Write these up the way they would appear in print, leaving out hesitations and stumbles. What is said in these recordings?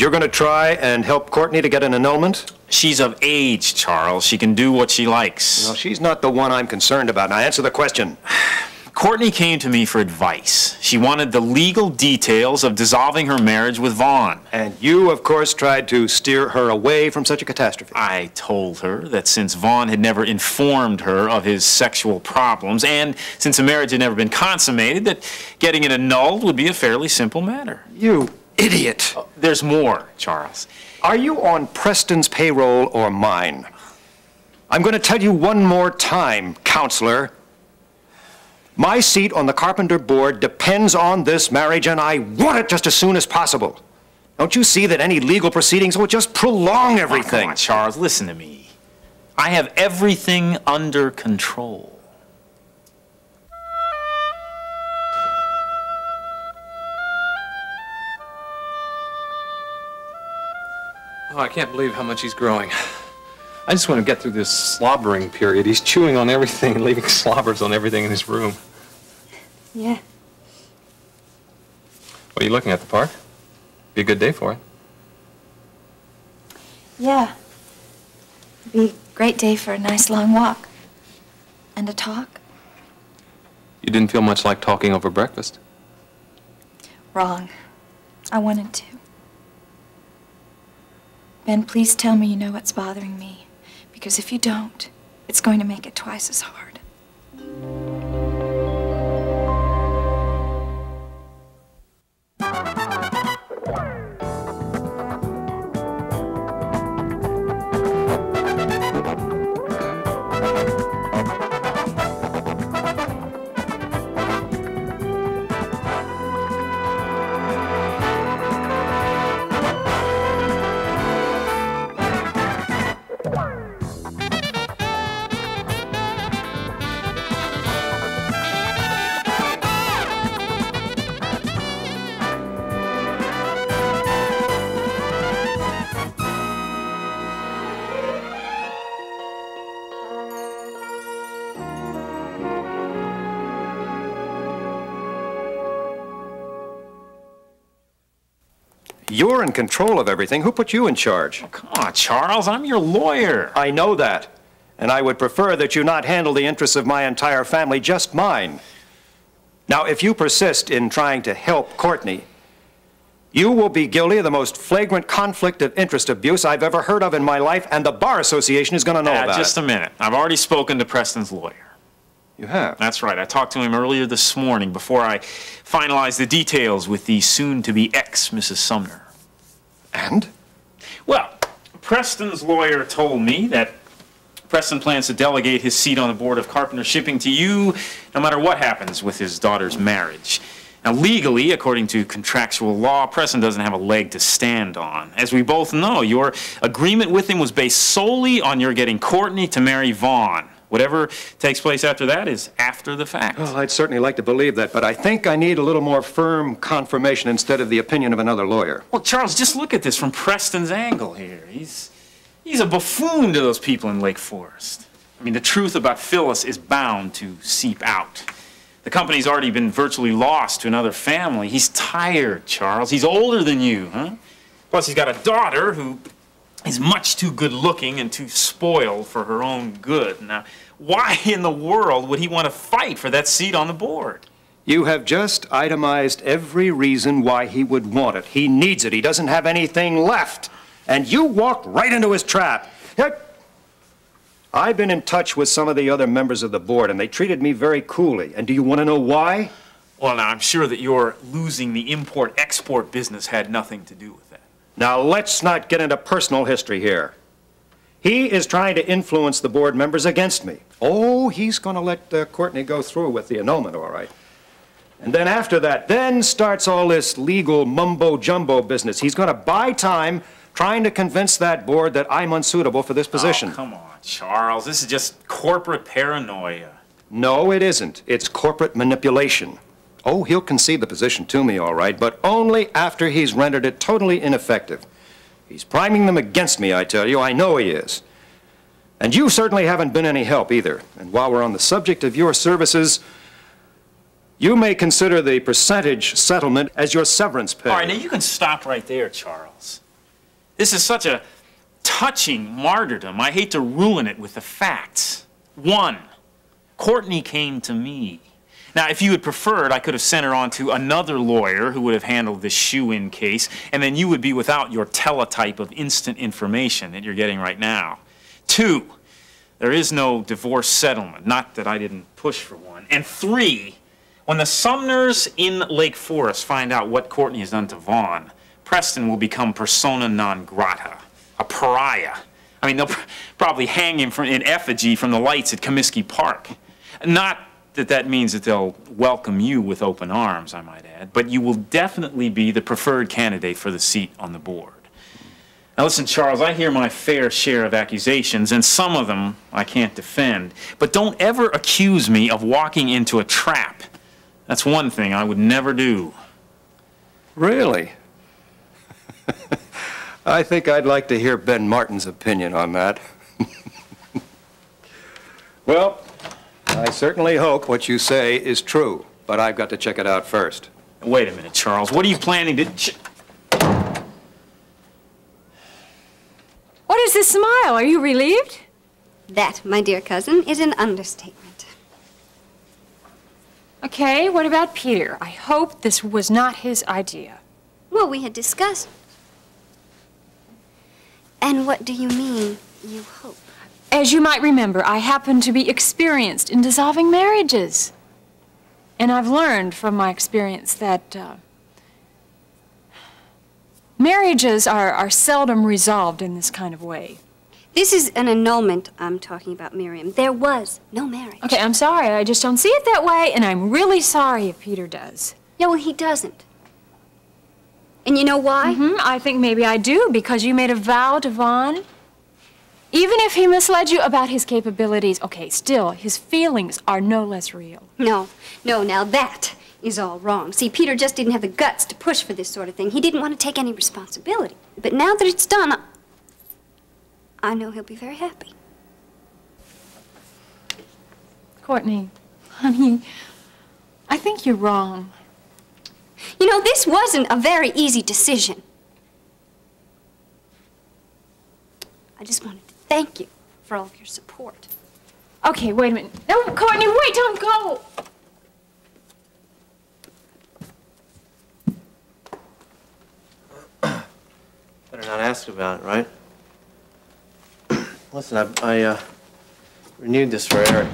you're going to try and help Courtney to get an annulment? She's of age, Charles. She can do what she likes. No, she's not the one I'm concerned about. Now answer the question. Courtney came to me for advice. She wanted the legal details of dissolving her marriage with Vaughn. And you, of course, tried to steer her away from such a catastrophe. I told her that since Vaughn had never informed her of his sexual problems, and since the marriage had never been consummated, that getting it annulled would be a fairly simple matter. You idiot. There's more, Charles. Are you on Preston's payroll or mine? I'm going to tell you one more time, counselor. My seat on the Carpenter Board depends on this marriage, and I want it just as soon as possible. Don't you see that any legal proceedings will just prolong everything? Come on, Charles, listen to me. I have everything under control. Oh, I can't believe how much he's growing. I just want to get through this slobbering period. He's chewing on everything and leaving slobbers on everything in his room. Yeah. What are you looking at, the park? Be a good day for it. Yeah. It'd be a great day for a nice long walk. And a talk. You didn't feel much like talking over breakfast. Wrong. I wanted to. Ben, please tell me you know what's bothering me. Because if you don't, it's going to make it twice as hard. You're in control of everything. Who put you in charge? Oh, come on, Charles. I'm your lawyer. I know that. And I would prefer that you not handle the interests of my entire family, just mine. Now, if you persist in trying to help Courtney, you will be guilty of the most flagrant conflict of interest abuse I've ever heard of in my life, and the Bar Association is going to know about Just a minute. I've already spoken to Preston's lawyer. You have? That's right. I talked to him earlier this morning before I finalized the details with the soon-to-be ex, Mrs. Sumner. And? Well, Preston's lawyer told me that Preston plans to delegate his seat on the board of Carpenter Shipping to you no matter what happens with his daughter's marriage. Now, legally, according to contractual law, Preston doesn't have a leg to stand on. As we both know, your agreement with him was based solely on your getting Courtney to marry Vaughn. Whatever takes place after that is after the fact. Well, I'd certainly like to believe that, but I think I need a little more firm confirmation instead of the opinion of another lawyer. Well, Charles, just look at this from Preston's angle here. He's a buffoon to those people in Lake Forest. I mean, the truth about Phyllis is bound to seep out. The company's already been virtually lost to another family. He's tired, Charles. He's older than you, huh? Plus, he's got a daughter who is much too good-looking and too spoiled for her own good. Now, why in the world would he want to fight for that seat on the board? You have just itemized every reason why he would want it. He needs it. He doesn't have anything left. And you walked right into his trap. I've been in touch with some of the other members of the board, and they treated me very coolly. And do you want to know why? Well, now, I'm sure that your losing the import-export business had nothing to do with that. Now, let's not get into personal history here. He is trying to influence the board members against me. Oh, he's going to let Courtney go through with the annulment, all right. And then after that, then starts all this legal mumbo-jumbo business. He's going to buy time trying to convince that board that I'm unsuitable for this position. Oh, come on, Charles. This is just corporate paranoia. No, it isn't. It's corporate manipulation. Oh, he'll concede the position to me, all right, but only after he's rendered it totally ineffective. He's priming them against me, I tell you. I know he is. And you certainly haven't been any help either. And while we're on the subject of your services, you may consider the percentage settlement as your severance pay. All right, now you can stop right there, Charles. This is such a touching martyrdom. I hate to ruin it with the facts. 1, Courtney came to me. Now, if you had preferred, I could have sent her on to another lawyer who would have handled this shoe-in case, and then you would be without your teletype of instant information that you're getting right now. 2, there is no divorce settlement, not that I didn't push for one. And 3, when the Sumners in Lake Forest find out what Courtney has done to Vaughn, Preston will become persona non grata, a pariah. I mean, they'll probably hang him in effigy from the lights at Comiskey Park. Not that that means that they'll welcome you with open arms, I might add, but you will definitely be the preferred candidate for the seat on the board. Now listen, Charles, I hear my fair share of accusations, and some of them I can't defend, but don't ever accuse me of walking into a trap. That's one thing I would never do. Really? I think I'd like to hear Ben Martin's opinion on that. Well, I certainly hope what you say is true, but I've got to check it out first. Wait a minute, Charles. What are you planning to... What is this smile? Are you relieved? That, my dear cousin, is an understatement. Okay, what about Peter? I hope this was not his idea. Well, we had discussed. And what do you mean, you hope? As you might remember, I happen to be experienced in dissolving marriages. And I've learned from my experience that marriages are seldom resolved in this kind of way. This is an annulment I'm talking about, Miriam. There was no marriage. Okay, I'm sorry. I just don't see it that way, and I'm really sorry if Peter does. Yeah, well, he doesn't. And you know why? I think maybe I do, because you made a vow to Vaughn. Even if he misled you about his capabilities, okay, still, his feelings are no less real. No, now that is all wrong. See, Peter just didn't have the guts to push for this sort of thing. He didn't want to take any responsibility. But now that it's done, I know he'll be very happy. Courtney, honey, I think you're wrong. You know, this wasn't a very easy decision. I just wanted to thank you for all of your support. Okay, wait a minute. No, Courtney, wait, don't go. Better not ask about it, right? Listen, I renewed this for Eric.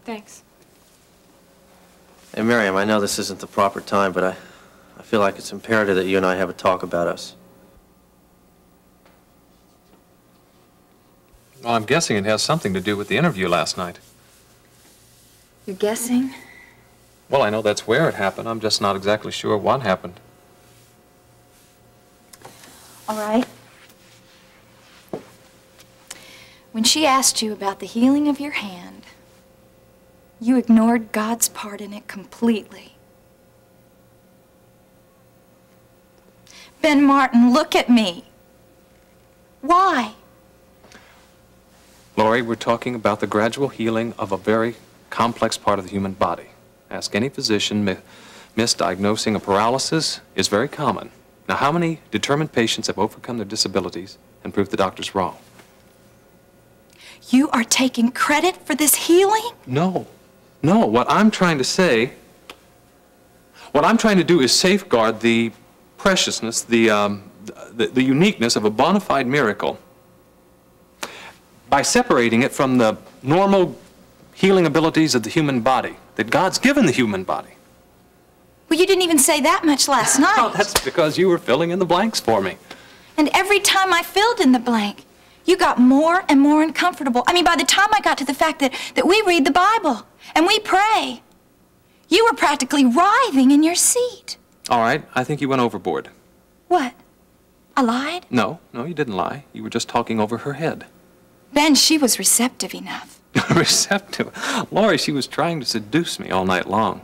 Thanks. Hey, Miriam, I know this isn't the proper time, but I feel like it's imperative that you and I have a talk about us. Well, I'm guessing it has something to do with the interview last night. You're guessing? Well, I know that's where it happened. I'm just not exactly sure what happened. All right. When she asked you about the healing of your hand, you ignored God's part in it completely. Ben Martin, look at me. Why? Laurie, we're talking about the gradual healing of a very complex part of the human body. Ask any physician, misdiagnosing a paralysis is very common. Now, how many determined patients have overcome their disabilities and proved the doctor's wrong? You are taking credit for this healing? No. What I'm trying to say, what I'm trying to do is safeguard the preciousness, the uniqueness of a bona fide miracle by separating it from the normal healing abilities of the human body that God's given the human body. Well, you didn't even say that much last night. Oh, that's because you were filling in the blanks for me. And every time I filled in the blank, you got more and more uncomfortable. I mean, by the time I got to the fact that we read the Bible and we pray, you were practically writhing in your seat. All right, I think you went overboard. What? I lied? No, you didn't lie. You were just talking over her head. Ben, she was receptive enough. Receptive? Laurie, she was trying to seduce me all night long.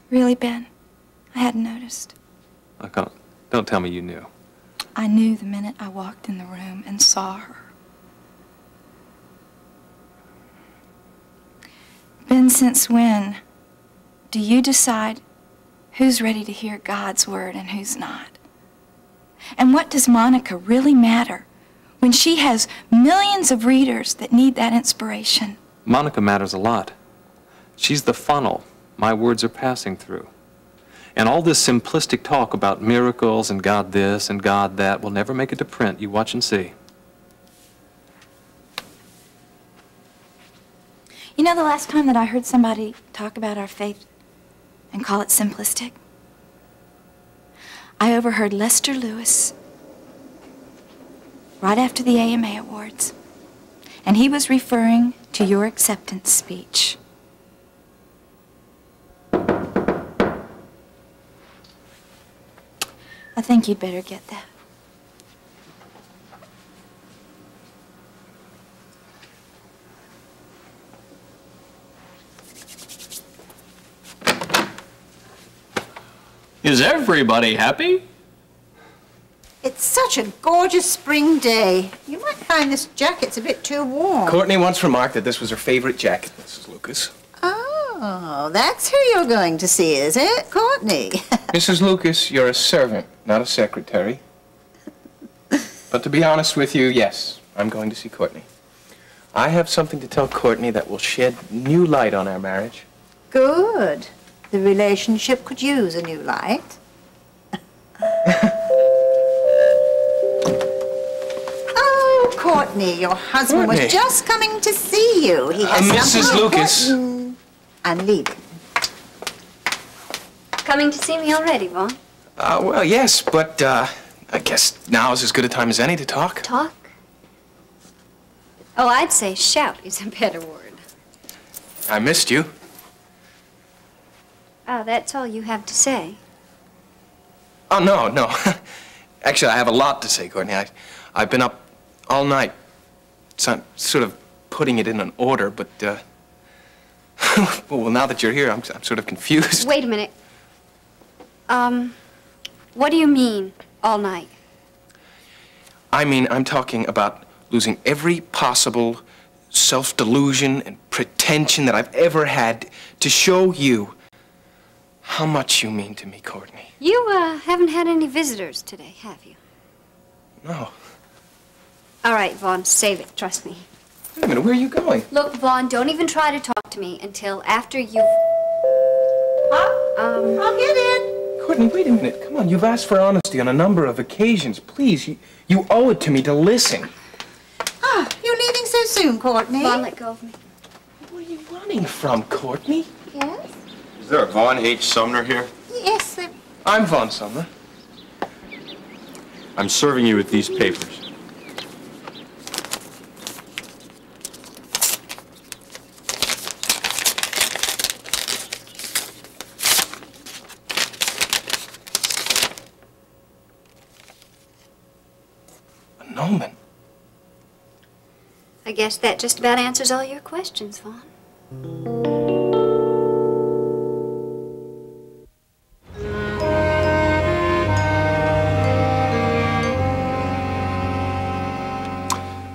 Really, Ben? I hadn't noticed. Don't tell me you knew. I knew the minute I walked in the room and saw her. Ben, since when do you decide who's ready to hear God's word and who's not? And what does Monica really matter when she has millions of readers that need that inspiration? Monica matters a lot. She's the funnel my words are passing through. And all this simplistic talk about miracles and God this and God that will never make it to print. You watch and see. You know the last time that I heard somebody talk about our faith and call it simplistic? I overheard Lester Lewis right after the AMA Awards, and he was referring to your acceptance speech. I think you'd better get that. Is everybody happy? It's such a gorgeous spring day. You might find this jacket's a bit too warm. Courtney once remarked that this was her favorite jacket, Mrs. Lucas. Oh, that's who you're going to see, is it, Courtney? Mrs. Lucas, you're a servant, not a secretary. But to be honest with you, yes, I'm going to see Courtney. I have something to tell Courtney that will shed new light on our marriage. Good. The relationship could use a new light. Oh, Courtney, your husband Courtney. was just coming to see you. He has Mrs. something Lucas. important. I'm leaving. Coming to see me already, Vaughn? Well, yes, but I guess now is as good a time as any to talk. Talk? Oh, I'd say shout is a better word. I missed you. Oh, that's all you have to say? Oh, no, no. Actually, I have a lot to say, Courtney. I've been up all night, sort of putting it in an order, but, well, now that you're here, I'm sort of confused. Wait a minute. What do you mean, all night? I mean, I'm talking about losing every possible self-delusion and pretension that I've ever had to show you how much you mean to me, Courtney. You, haven't had any visitors today, have you? No. All right, Vaughn, save it. Trust me. Wait a minute, where are you going? Look, Vaughn, don't even try to talk to me until after you've... I'll get in. Courtney, wait a minute. Come on, you've asked for honesty on a number of occasions. Please, you owe it to me to listen. Ah, you're leaving so soon, Courtney. Vaughn, let go of me. Where are you running from, Courtney? Yes? Is there a Vaughn H. Sumner here? Yes, I'm Vaughn Sumner. I'm serving you with these papers. Annulment. I guess that just about answers all your questions, Vaughn.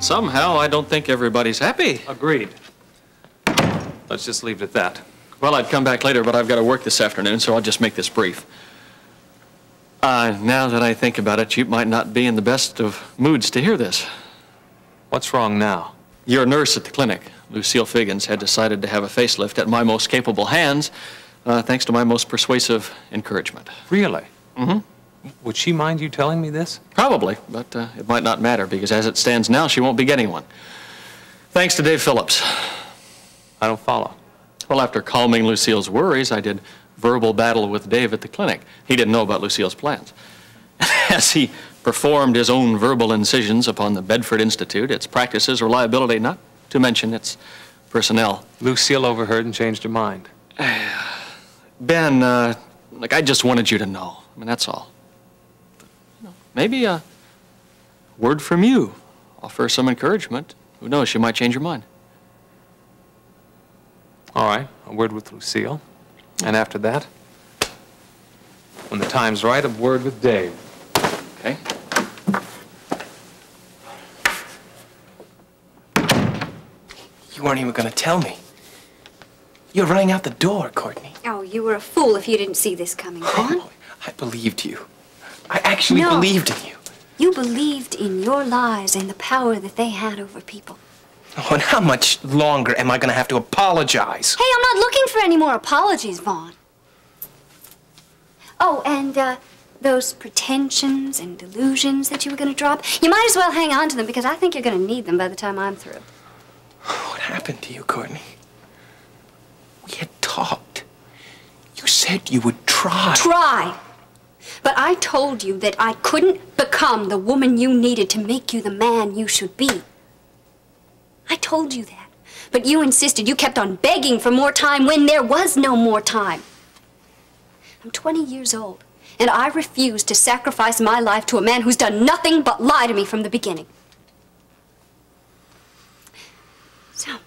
Somehow, I don't think everybody's happy. Agreed. Let's just leave it at that. Well, I'd come back later, but I've got to work this afternoon, so I'll just make this brief. Now that I think about it, you might not be in the best of moods to hear this. What's wrong now? Your nurse at the clinic, Lucille Figgins, had decided to have a facelift at my most capable hands, thanks to my most persuasive encouragement. Really? Mm-hmm. Would she mind you telling me this? Probably, but it might not matter, because as it stands now, she won't be getting one. Thanks to Dave Phillips. I don't follow. Well, after calming Lucille's worries, I did verbal battle with Dave at the clinic. He didn't know about Lucille's plans. As he performed his own verbal incisions upon the Bedford Institute, its practices, reliability, not to mention its personnel. Lucille overheard and changed her mind. Ben, like, I just wanted you to know. I mean, that's all. Maybe a word from you. Offer some encouragement. Who knows, she might change her mind. All right, a word with Lucille. And after that, when the time's right, a word with Dave. Okay. You weren't even going to tell me. You're running out the door, Courtney. Oh, you were a fool if you didn't see this coming, Vaughn. I believed you. I actually No. believed in you. You believed in your lies and the power that they had over people. Oh, and how much longer am I going to have to apologize? Hey, I'm not looking for any more apologies, Vaughn. Oh, and those pretensions and delusions that you were going to drop, you might as well hang on to them because I think you're going to need them by the time I'm through. What happened to you, Courtney? We had talked. You said you would try. Try. But I told you that I couldn't become the woman you needed to make you the man you should be. I told you that. But you insisted. You kept on begging for more time when there was no more time. I'm 20 years old, and I refuse to sacrifice my life to a man who's done nothing but lie to me from the beginning. So,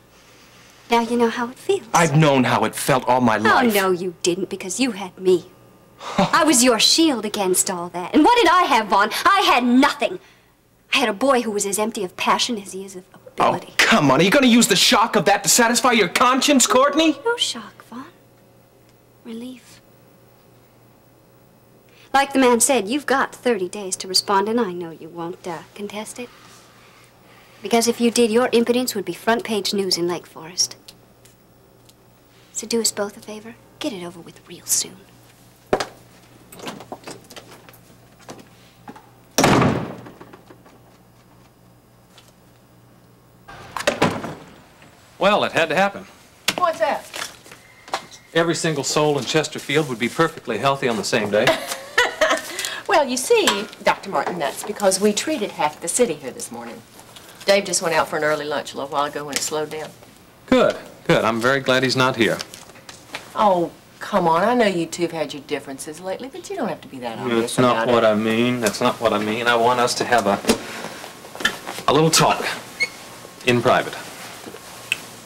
now you know how it feels. I've known how it felt all my life. Oh, no, you didn't, because you had me. I was your shield against all that. And what did I have, Vaughn? I had nothing. I had a boy who was as empty of passion as he is of ability. Oh, come on. Are you going to use the shock of that to satisfy your conscience, Courtney? No shock, Vaughn. Relief. Like the man said, you've got 30 days to respond, and I know you won't contest it. Because if you did, your impudence would be front-page news in Lake Forest. So do us both a favor. Get it over with real soon. Well, it had to happen. What's that? Every single soul in Chesterfield would be perfectly healthy on the same day. Well, you see, Dr. Martin, that's because we treated half the city here this morning. Dave just went out for an early lunch a little while ago when it slowed down. Good, good. I'm very glad he's not here. Oh, come on. I know you two have had your differences lately, but you don't have to be that obvious That's not about what it. I mean. That's not what I mean. I want us to have a little talk in private.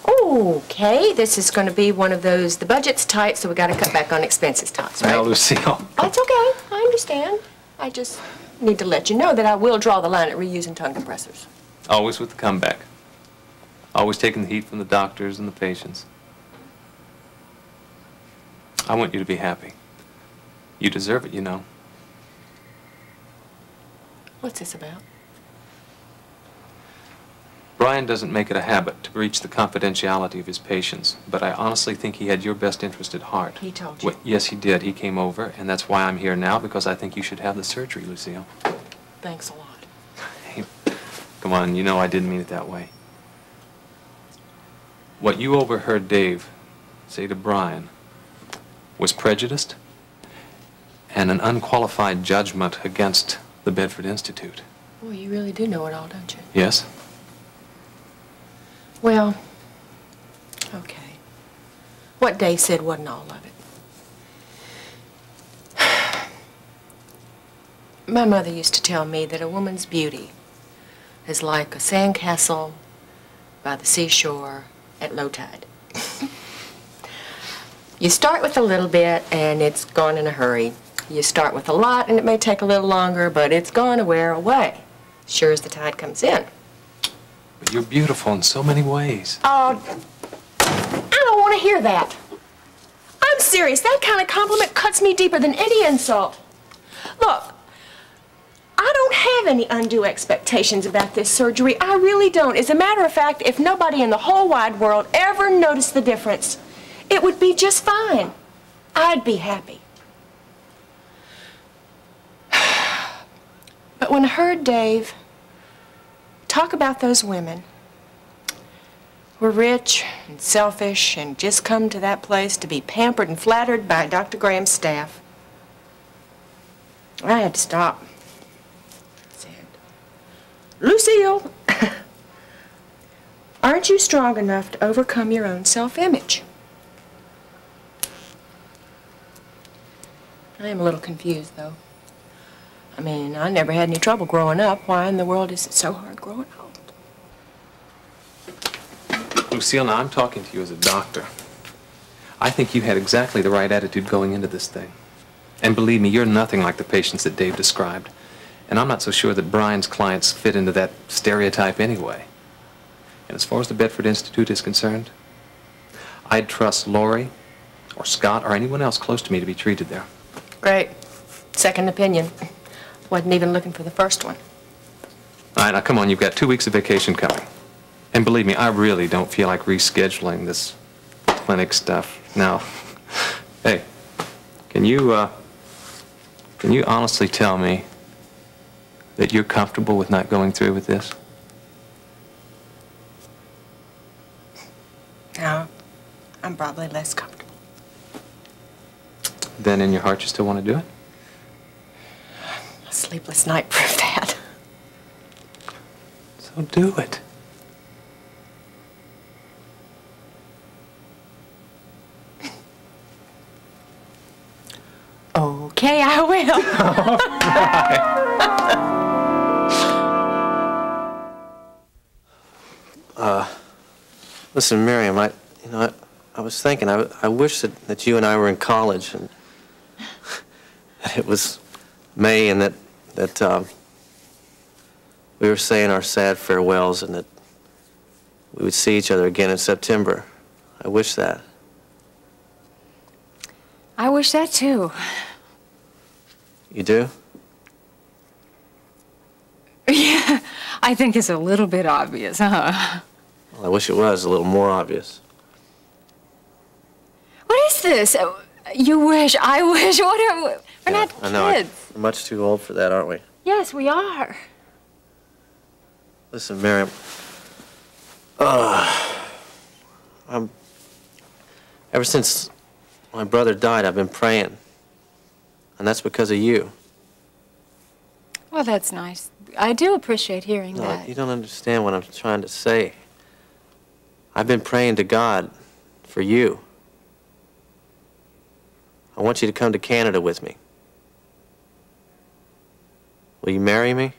Okay, this is going to be one of those, the budget's tight, so we got to cut back on expenses talks, right? Now, Lucille. Oh, it's okay. I understand. I just need to let you know that I will draw the line at reusing tongue compressors. Always with the comeback. Always taking the heat from the doctors and the patients. I want you to be happy. You deserve it, you know. What's this about? Brian doesn't make it a habit to breach the confidentiality of his patients, but I honestly think he had your best interest at heart. He told you? Well, yes, he did. He came over, and that's why I'm here now, because I think you should have the surgery, Lucille. Thanks a lot. Hey, come on, you know I didn't mean it that way. What you overheard Dave say to Brian was prejudiced and an unqualified judgment against the Bedford Institute. Well, you really do know it all, don't you? Yes? Well, okay. What Dave said wasn't all of it. My mother used to tell me that a woman's beauty is like a sandcastle by the seashore at low tide. You start with a little bit and it's gone in a hurry. You start with a lot and it may take a little longer, but it's going to wear away, sure as the tide comes in. But you're beautiful in so many ways. Oh, I don't want to hear that. I'm serious. That kind of compliment cuts me deeper than any insult. Look, I don't have any undue expectations about this surgery. I really don't. As a matter of fact, if nobody in the whole wide world ever noticed the difference, it would be just fine. I'd be happy. But when I heard Dave talk about those women who are rich and selfish and just come to that place to be pampered and flattered by Dr. Graham's staff, I had to stop. I said, Lucille, aren't you strong enough to overcome your own self-image? I am a little confused, though. I mean, I never had any trouble growing up. Why in the world is it so hard growing old? Lucille, now I'm talking to you as a doctor. I think you had exactly the right attitude going into this thing. And believe me, you're nothing like the patients that Dave described. And I'm not so sure that Brian's clients fit into that stereotype anyway. And as far as the Bedford Institute is concerned, I'd trust Lori or Scott or anyone else close to me to be treated there. Great. Second opinion. Wasn't even looking for the first one. All right, now come on, you've got 2 weeks of vacation coming. And believe me, I really don't feel like rescheduling this clinic stuff. Now, hey, can you honestly tell me that you're comfortable with not going through with this? No, I'm probably less comfortable. Then in your heart you still want to do it? A sleepless night proved that. So do it. Okay, I will. Listen, Miriam, I was thinking, I wish that you and I were in college and that it was May and that we were saying our sad farewells and that we would see each other again in September. I wish that. I wish that too. You do? Yeah, I think it's a little bit obvious, huh? Well, I wish it was a little more obvious. What is this? You wish, I wish, what are we? We're not I know. kids. We're much too old for that, aren't we? Yes, we are. Listen, Miriam. Ever since my brother died, I've been praying. And that's because of you. Well, that's nice. I do appreciate hearing No, that. you don't understand what I'm trying to say. I've been praying to God for you. I want you to come to Canada with me. Will you marry me?